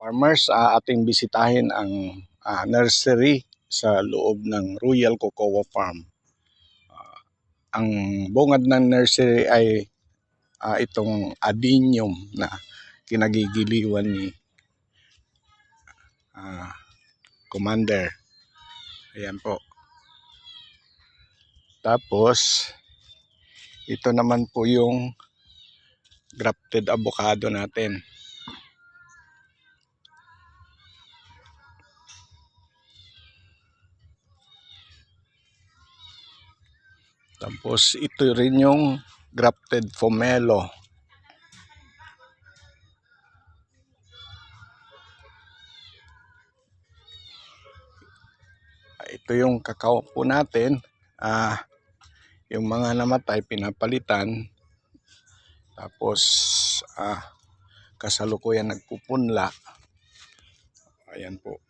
Farmers, ating bisitahin ang nursery sa loob ng Royal Cocoa Farm. Ang bungad ng nursery ay itong adenium na kinagigiliwan ni Commander. Ayan po. Tapos ito naman po yung grafted avocado natin. Tapos ito rin yung grafted pomelo. Ito yung kakao po natin. Yung mga namatay pinapalitan. Tapos kasalukuyan nagpupunla. Ayan po.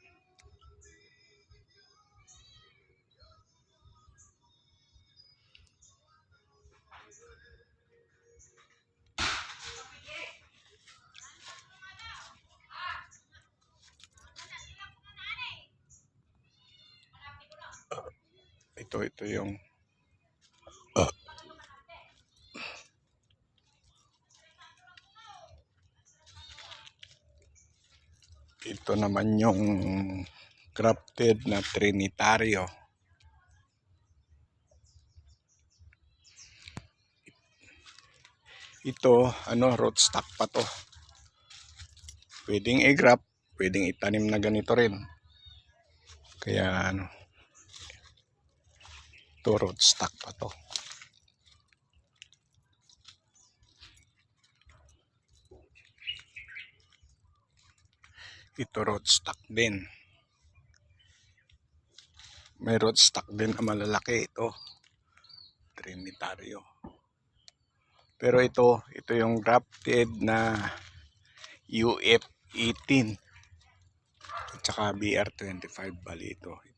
Ito yung ito naman yung grafted na Trinitario. Ito rootstock pa to. Pwedeng i-graft, pwedeng itanim na ganito rin. Kaya ito rootstock pa to. Ito rootstock din. May rootstock din na malalaki ito. Trinitario. Pero ito yung grafted na UF18 at saka BR25 bali ito. Ito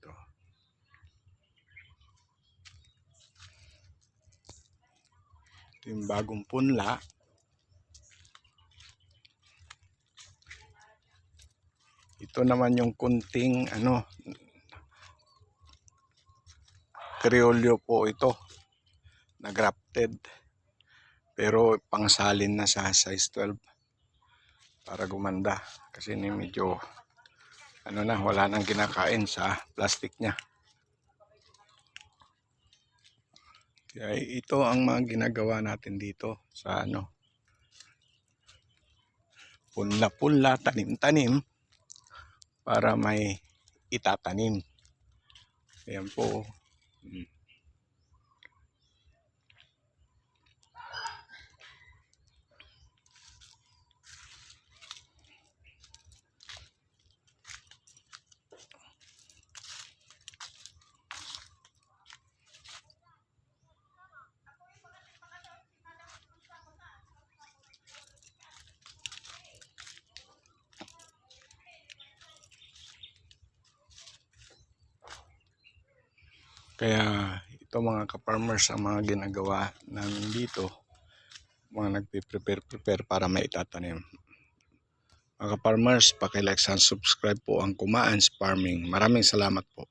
yung bagong punla. Ito naman yung kunting Criollo po ito na grafted. Pero pangsalin na sa size 12 para gumanda kasi medyo wala nang kinakain sa plastic niya. Kaya ito ang mga ginagawa natin dito sa punla-punla, tanim-tanim para may itatanim. Ayan po. Kaya ito mga ka-farmers ang mga ginagawa namin dito. Mga nagpe-prepare para may itatanim. Mga ka-farmers, paki-like and subscribe po ang Kumaan's Farming. Maraming salamat po.